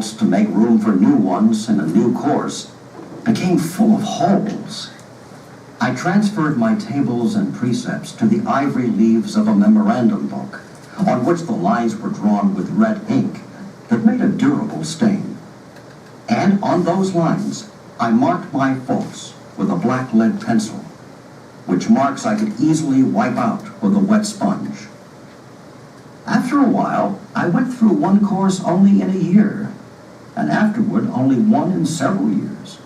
faults to make room for new ones in a new course became full of holes. I transferred my tables and precepts to the ivory leaves of a memorandum book, on which the lines were drawn with red ink that made a durable stain. And on those lines, I marked my faults with a black lead pencil, which marks I could easily wipe out with a wet sponge. After a while, I went through one course only in a year, and afterward only one in several years,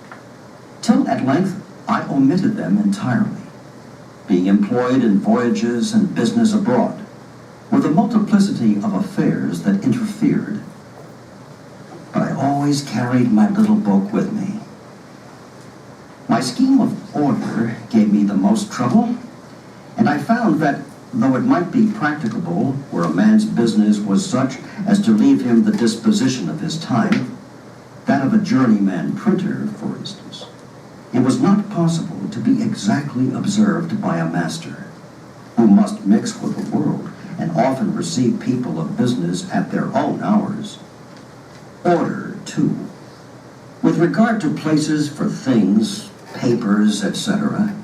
till at length I omitted them entirely, being employed in voyages and business abroad, with a multiplicity of affairs that interfered. But I always carried my little book with me. My scheme of order gave me the most trouble, and I found that, though it might be practicable where a man's business was such as to leave him the disposition of his time, that of a journeyman printer, for instance, it was not possible to be exactly observed by a master, who must mix with the world and often receive people of business at their own hours. Order, too. With regard to places for things, papers, etc.,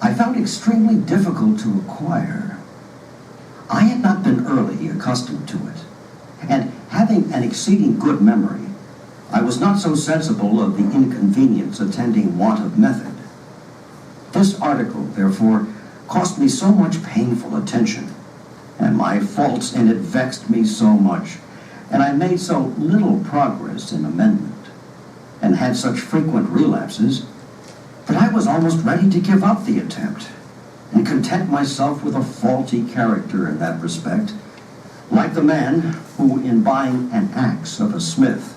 I found extremely difficult to acquire. I had not been early accustomed to it, and having an exceeding good memory, I was not so sensible of the inconvenience attending want of method. This article, therefore, cost me so much painful attention, and my faults in it vexed me so much, and I made so little progress in amendment, and had such frequent relapses, that I was almost ready to give up the attempt, and content myself with a faulty character in that respect, like the man who, in buying an axe of a smith,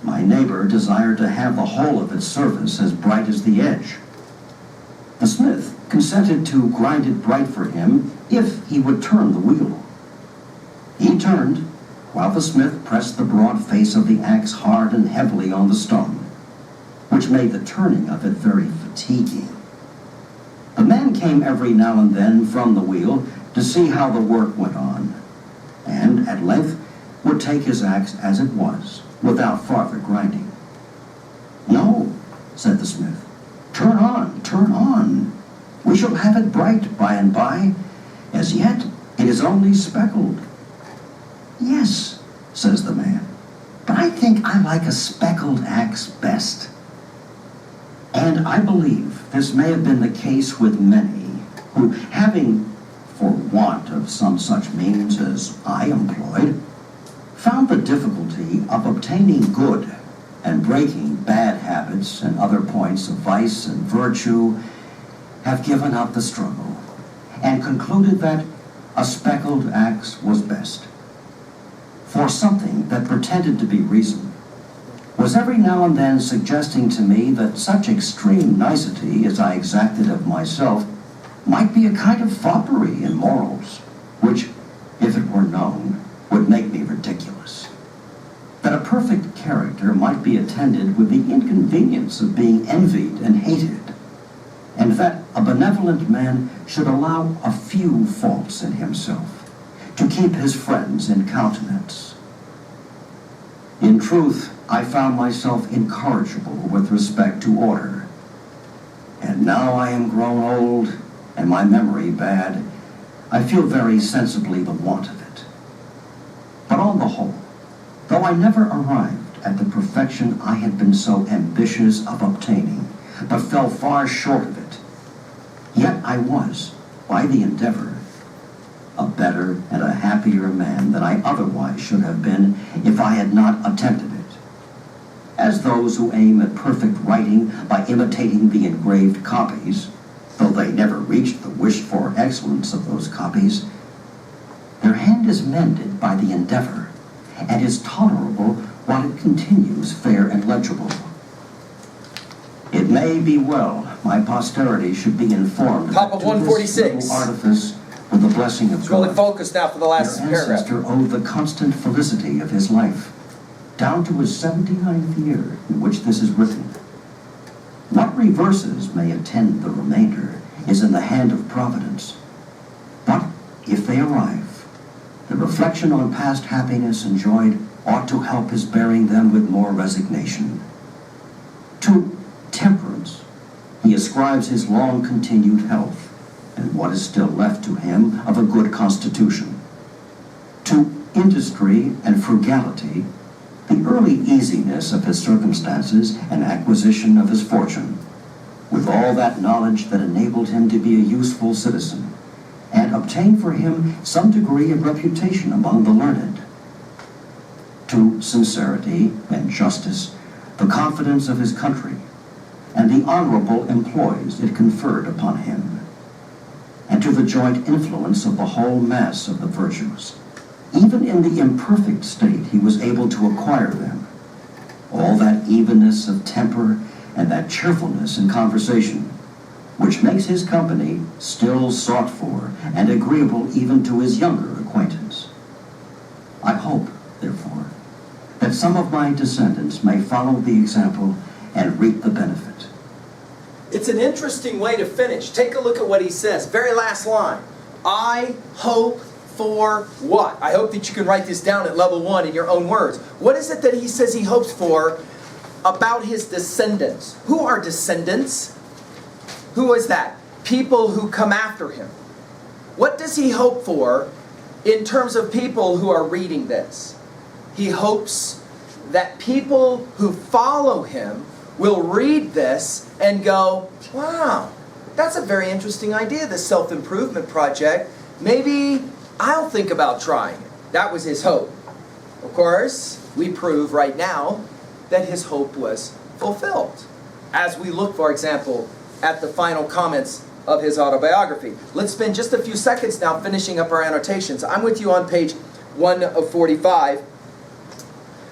my neighbor desired to have the whole of its surface as bright as the edge. The smith consented to grind it bright for him if he would turn the wheel. He turned, while the smith pressed the broad face of the axe hard and heavily on the stone, which made the turning of it very fatiguing. The man came every now and then from the wheel to see how the work went on, and at length would take his axe as it was, without farther grinding. "No," said the smith, turn on. We shall have it bright by and by. As yet, it is only speckled." "Yes," says the man, "but I think I like a speckled axe best." And I believe this may have been the case with many who, having, for want of some such means as I employed, found the difficulty of obtaining good and breaking bad habits and other points of vice and virtue, have given up the struggle and concluded that a speckled axe was best. For something that pretended to be reason was every now and then suggesting to me that such extreme nicety as I exacted of myself might be a kind of foppery in morals, which, if it were known, would make me ridiculous. That a perfect character might be attended with the inconvenience of being envied and hated, and that a benevolent man should allow a few faults in himself to keep his friends in countenance. In truth, I found myself incorrigible with respect to order, and now I am grown old and my memory bad, I feel very sensibly the want of it. But on the whole, though I never arrived at the perfection I had been so ambitious of obtaining, but fell far short of it, yet I was, by the endeavor, a better and a happier man than I otherwise should have been if I had not attempted it. As those who aim at perfect writing by imitating the engraved copies, though they never reached the wished-for excellence of those copies, their hand is mended by the endeavor, and is tolerable while it continues fair and legible. It may be well my posterity should be informed Top of that to 146. this little artifice, with the blessing of It's God, really focused now for the last your paragraph. ancestor owed the constant felicity of his life, down to his 79th year in which this is written. What reverses may attend the remainder is in the hand of Providence. But if they arrive, the reflection on past happiness enjoyed ought to help his bearing them with more resignation. To temperance, he ascribes his long-continued health, and what is still left to him of a good constitution. To industry and frugality, the early easiness of his circumstances and acquisition of his fortune, with all that knowledge that enabled him to be a useful citizen, and obtain for him some degree of reputation among the learned. To sincerity and justice, the confidence of his country, and the honorable employs it conferred upon him, and to the joint influence of the whole mass of the virtues. Even in the imperfect state he was able to acquire them. All that evenness of temper and that cheerfulness in conversation, which makes his company still sought for and agreeable even to his younger acquaintance. I hope, therefore, that some of my descendants may follow the example and reap the benefit. It's an interesting way to finish. Take a look at what he says. Very last line. I hope for what? I hope that you can write this down at level 1 in your own words. What is it that he says he hopes for about his descendants? Who are descendants? Who is that? People who come after him. What does he hope for in terms of people who are reading this? He hopes that people who follow him will read this and go, wow, that's a very interesting idea, this self-improvement project. Maybe I'll think about trying it. That was his hope. Of course, we prove right now that his hope was fulfilled. As we look, for example, at the final comments of his autobiography. Let's spend just a few seconds now finishing up our annotations. I'm with you on page 145.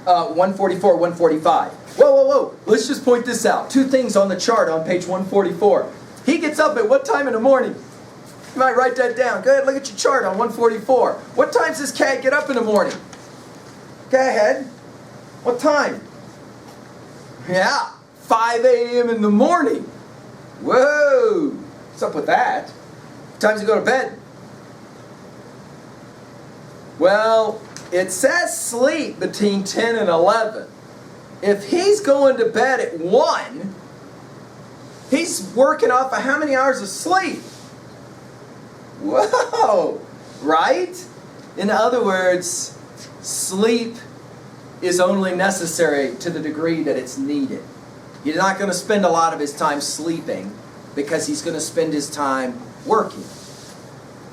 144, 145. Whoa. Let's just point this out. 2 things on the chart on page 144. He gets up at what time in the morning? You might write that down. Go ahead, look at your chart on 144. What time does this cat get up in the morning? Go ahead. What time? Yeah, 5 a.m. in the morning. Whoa. What's up with that? What time does he go to bed? Well, it says sleep between 10 and 11. If he's going to bed at 1, he's working off of how many hours of sleep? Whoa! Right? In other words, sleep is only necessary to the degree that it's needed. He's not going to spend a lot of his time sleeping because he's going to spend his time working.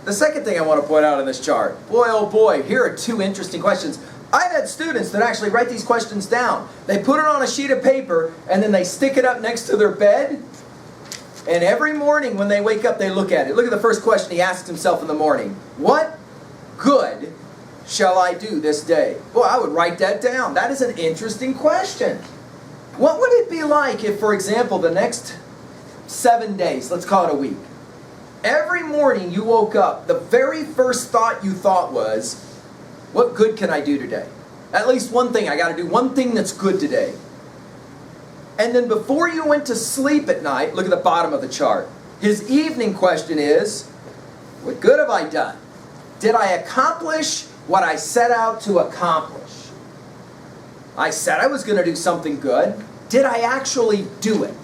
The second thing I want to point out in this chart, boy oh boy, here are 2 interesting questions. I've had students that actually write these questions down. They put it on a sheet of paper and then they stick it up next to their bed. And every morning when they wake up, they look at it. Look at the first question he asks himself in the morning. What good shall I do this day? Boy, I would write that down. That is an interesting question. What would it be like if, for example, the next 7 days, let's call it a week, every morning you woke up, the very first thought you thought was, what good can I do today? At least one thing, I got to do one thing that's good today. And then before you went to sleep at night, look at the bottom of the chart. His evening question is, what good have I done? Did I accomplish what I set out to accomplish? I said I was going to do something good. Did I actually do it?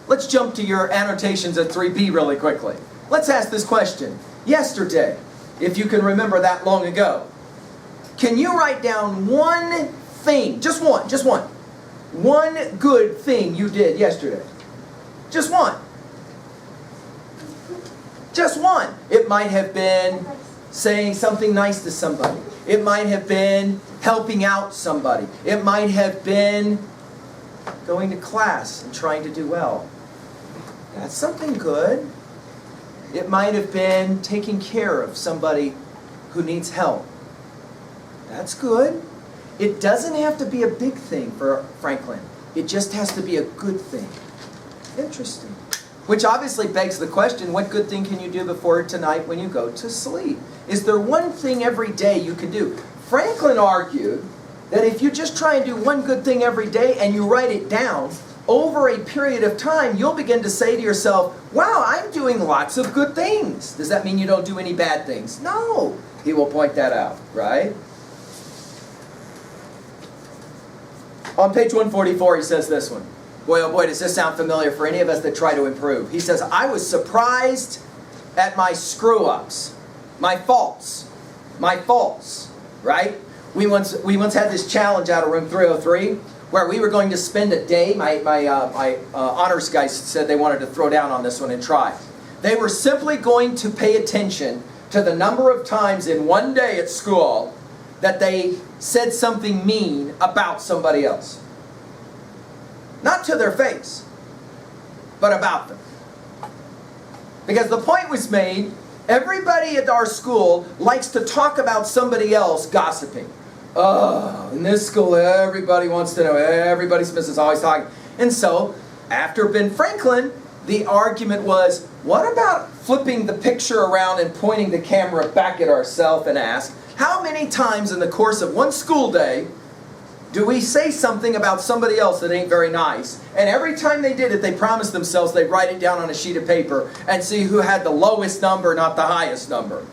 Let's jump to your annotations at 3B really quickly. Let's ask this question. Yesterday, if you can remember that long ago, can you write down one thing, just one good thing you did yesterday? Just one. Just one. It might have been saying something nice to somebody. It might have been helping out somebody. It might have been going to class and trying to do well. That's something good. It might have been taking care of somebody who needs help. That's good. It doesn't have to be a big thing for Franklin. It just has to be a good thing. Interesting. Which obviously begs the question, what good thing can you do before tonight when you go to sleep? Is there one thing every day you can do? Franklin argued that if you just try and do one good thing every day and you write it down, over a period of time, you'll begin to say to yourself, wow, I'm doing lots of good things. Does that mean you don't do any bad things? No. He will point that out, right? On page 144, he says this one. Boy, oh boy, does this sound familiar for any of us that try to improve. He says, I was surprised at my screw-ups, my faults, right? We once had this challenge out of room 303 where we were going to spend a day. My honors guys said they wanted to throw down on this one and try. They were simply going to pay attention to the number of times in one day at school that they said something mean about somebody else. Not to their face, but about them. Because the point was made, everybody at our school likes to talk about somebody else gossiping. Oh, in this school everybody wants to know, everybody's business, always talking. And so, after Ben Franklin, the argument was, what about flipping the picture around and pointing the camera back at ourselves and ask, how many times in the course of one school day do we say something about somebody else that ain't very nice? And every time they did it, they promised themselves they'd write it down on a sheet of paper and see who had the lowest number, not the highest number.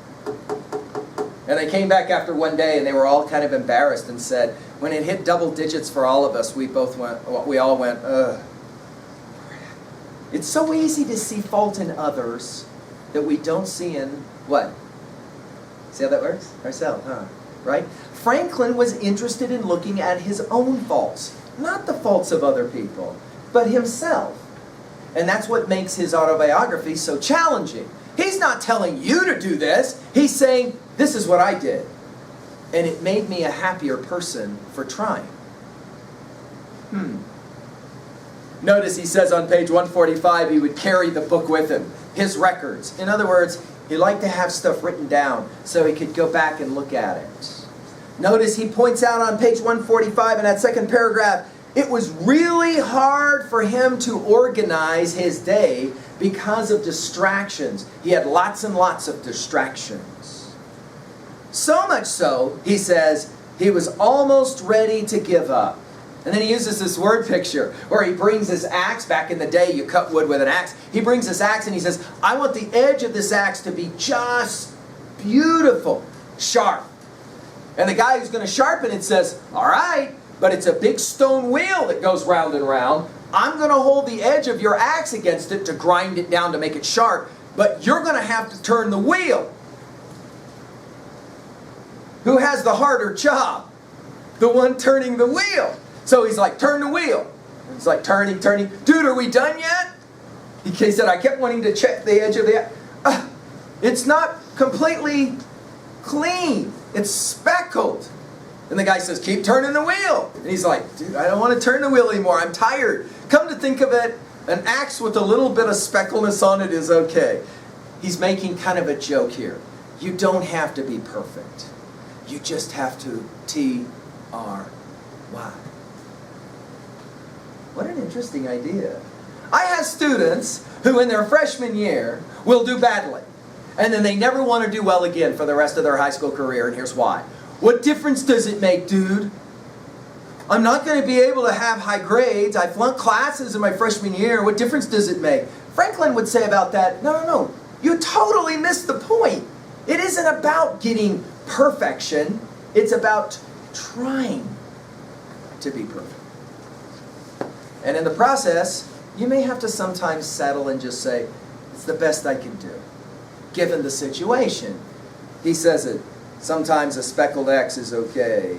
And they came back after one day and they were all kind of embarrassed and said, when it hit double digits for all of us, we all went, ugh. It's so easy to see fault in others that we don't see in what? See how that works? Ourselves, huh? Right? Franklin was interested in looking at his own faults, not the faults of other people, but himself. And that's what makes his autobiography so challenging. He's not telling you to do this. He's saying, this is what I did. And it made me a happier person for trying. Notice he says on page 145 he would carry the book with him, his records. In other words, he liked to have stuff written down so he could go back and look at it. Notice he points out on page 145 in that second paragraph, it was really hard for him to organize his day because of distractions. He had lots and lots of distractions. So much so, he says, he was almost ready to give up. And then he uses this word picture where he brings his axe. Back in the day, you cut wood with an axe. He brings this axe and he says, I want the edge of this axe to be just beautiful, sharp. And the guy who's going to sharpen it says, all right, but it's a big stone wheel that goes round and round. I'm going to hold the edge of your axe against it to grind it down to make it sharp, but you're going to have to turn the wheel. Who has the harder job? The one turning the wheel. So he's like, turn the wheel. It's like turning. Dude, are we done yet? He said, I kept wanting to check the edge of the... it's not completely clean. It's speckled. And the guy says, keep turning the wheel. And he's like, dude, I don't want to turn the wheel anymore. I'm tired. Come to think of it, an axe with a little bit of speckleness on it is okay. He's making kind of a joke here. You don't have to be perfect. You just have to T-R-Y. What an interesting idea. I have students who in their freshman year will do badly. And then they never want to do well again for the rest of their high school career, and here's why. What difference does it make, dude? I'm not going to be able to have high grades. I flunked classes in my freshman year. What difference does it make? Franklin would say about that, no. You totally missed the point. It isn't about getting perfection. It's about trying to be perfect. And in the process, you may have to sometimes settle and just say, it's the best I can do, given the situation. He says it, sometimes a speckled X is okay.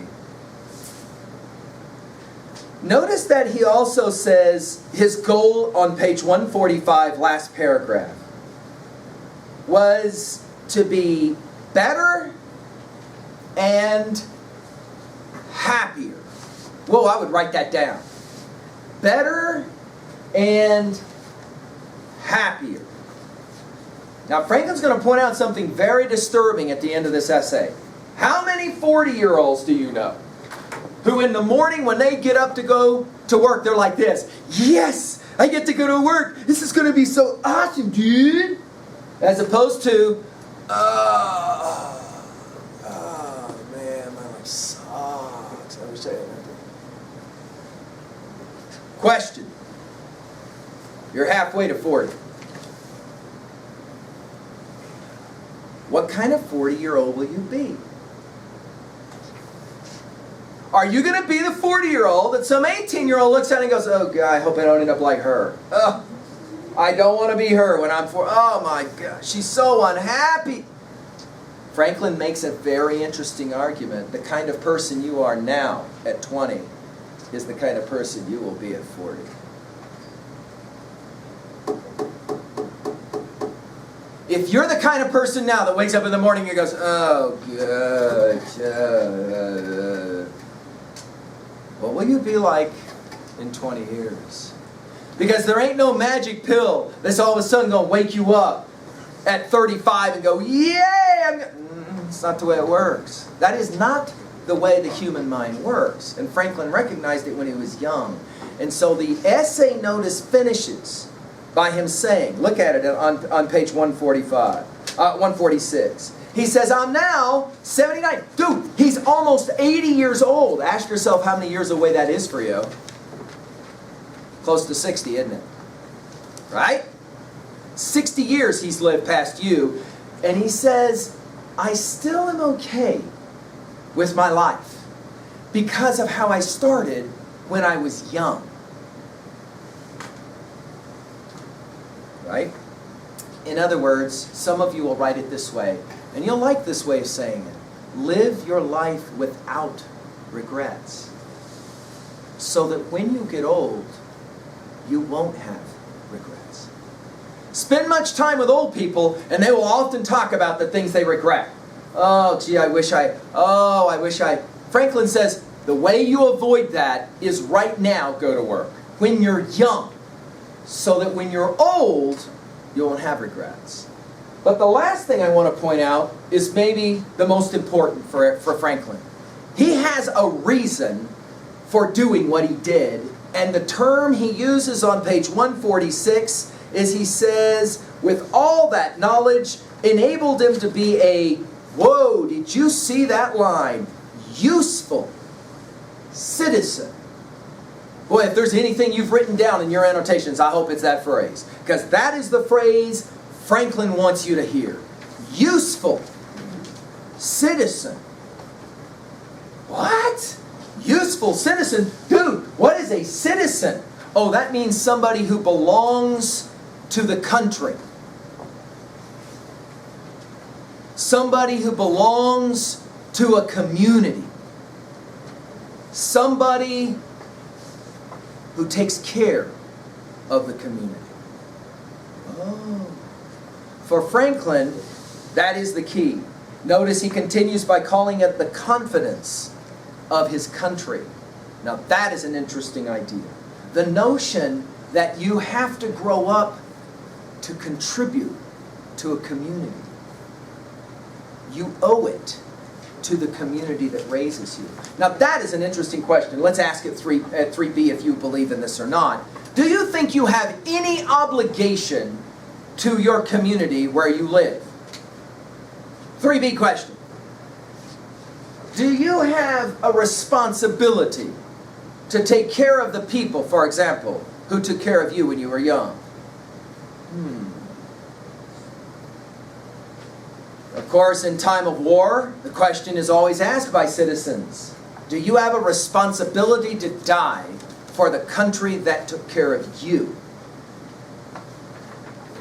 Notice that he also says his goal on page 145, last paragraph, was to be better and happier. Whoa, I would write that down. Better and happier. Now, Franklin's going to point out something very disturbing at the end of this essay. How many 40-year-olds do you know who in the morning when they get up to go to work, they're like this, yes, I get to go to work. This is going to be so awesome, dude. As opposed to, man, my life sucks. I wish I had that. Question. You're halfway to 40. What kind of 40-year-old will you be? Are you going to be the 40-year-old that some 18-year-old looks at and goes, oh, God, I hope I don't end up like her. Oh, I don't want to be her when I'm 40. Oh, my God, she's so unhappy. Franklin makes a very interesting argument. The kind of person you are now at 20 is the kind of person you will be at 40. If you're the kind of person now that wakes up in the morning and goes, oh, God, what will you be like in 20 years? Because there ain't no magic pill that's all of a sudden going to wake you up at 35 and go, yay! It's not the way it works. That is not the way the human mind works. And Franklin recognized it when he was young. And so the essay notice finishes by him saying, look at it on page 146. He says, I'm now 79. Dude, he's almost 80 years old. Ask yourself how many years away that is for you. Close to 60, isn't it? Right? 60 years he's lived past you. And he says, I still am okay with my life because of how I started when I was young. Right? In other words, some of you will write it this way, and you'll like this way of saying it. Live your life without regrets, so that when you get old, you won't have regrets. Spend much time with old people, and they will often talk about the things they regret. Oh, gee, I wish I. Franklin says, the way you avoid that is right now go to work, when you're young, so that when you're old, you won't have regrets. But the last thing I want to point out is maybe the most important for Franklin. He has a reason for doing what he did, and the term he uses on page 146 is, he says, with all that knowledge enabled him to be a, whoa, did you see that line? Useful citizen. Boy, if there's anything you've written down in your annotations, I hope it's that phrase. Because that is the phrase Franklin wants you to hear. Useful citizen. What? Useful citizen? Dude, what is a citizen? Oh, that means somebody who belongs to the country. Somebody who belongs to a community. Somebody who takes care of the community. Oh. For Franklin, that is the key. Notice he continues by calling it the confidence of his country. Now that is an interesting idea. The notion that you have to grow up to contribute to a community. You owe it to the community that raises you. Now that is an interesting question. Let's ask it at 3B if you believe in this or not. Do you think you have any obligation to your community where you live? 3B question. Do you have a responsibility to take care of the people, for example, who took care of you when you were young? Of course, in time of war, the question is always asked by citizens. Do you have a responsibility to die for the country that took care of you?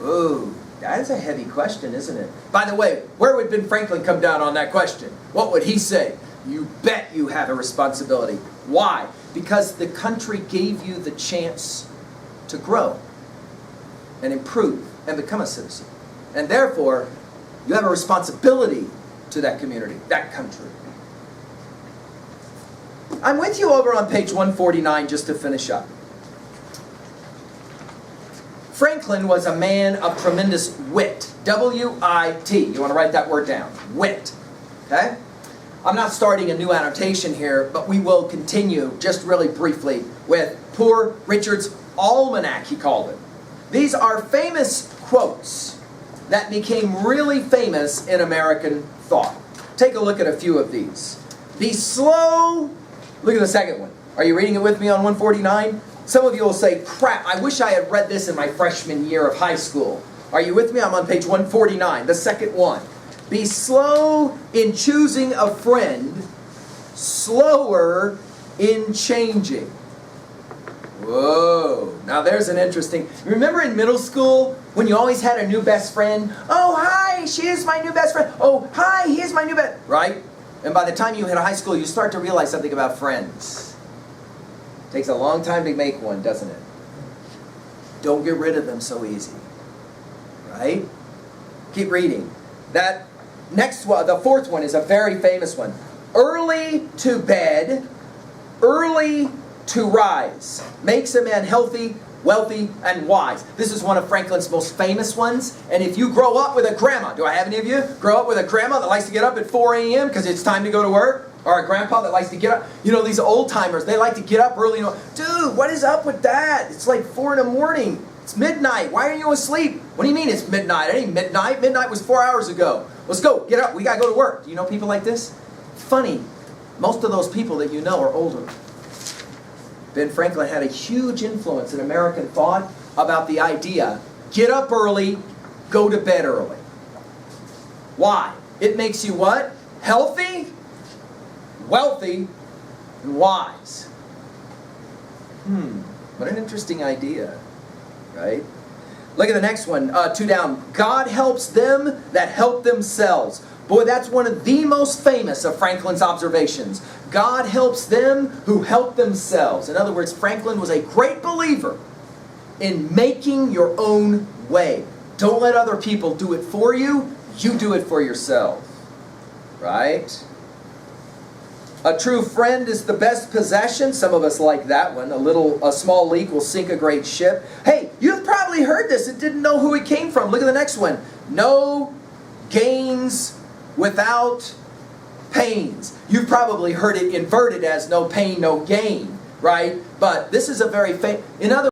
Ooh, that is a heavy question, isn't it? By the way, where would Ben Franklin come down on that question? What would he say? You bet you have a responsibility. Why? Because the country gave you the chance to grow and improve and become a citizen. And therefore, you have a responsibility to that community, that country. I'm with you over on page 149 just to finish up. Franklin was a man of tremendous wit. W-I-T. You want to write that word down. Wit. Okay? I'm not starting a new annotation here, but we will continue just really briefly with Poor Richard's Almanac, he called it. These are famous quotes that became really famous in American thought. Take a look at a few of these. Be slow. Look at the second one. Are you reading it with me on 149? Some of you will say, crap, I wish I had read this in my freshman year of high school. Are you with me? I'm on page 149, the second one. Be slow in choosing a friend, slower in changing. Whoa. Now there's an interesting... Remember in middle school when you always had a new best friend? Oh, hi, she is my new best friend. Oh, hi, he is my new best... Right? And by the time you hit high school, you start to realize something about friends. It takes a long time to make one, doesn't it? Don't get rid of them so easy. Right? Keep reading. That next one, the fourth one, is a very famous one. Early to bed, early to rise, makes a man healthy, wealthy, and wise. This is one of Franklin's most famous ones. And if you grow up with a grandma, do I have any of you grow up with a grandma that likes to get up at 4 a.m. because it's time to go to work? Or a grandpa that likes to get up? You know, these old timers, they like to get up early. Dude, what is up with that? It's like 4 in the morning. It's midnight. Why are you asleep? What do you mean it's midnight? It ain't midnight. Midnight was 4 hours ago. Let's go. Get up. We got to go to work. Do you know people like this? Funny. Most of those people that you know are older. Ben Franklin had a huge influence in American thought about the idea, get up early, go to bed early. Why? It makes you what? Healthy, wealthy, and wise. What an interesting idea, right? Look at the next one, 2 down. God helps them that help themselves. Boy, that's one of the most famous of Franklin's observations. God helps them who help themselves. In other words, Franklin was a great believer in making your own way. Don't let other people do it for you. You do it for yourself. Right? A true friend is the best possession. Some of us like that one. A small leak will sink a great ship. Hey, you've probably heard this and didn't know who it came from. Look at the next one. No gains without pains. You've probably heard it inverted as no pain, no gain, right? But this is a very in other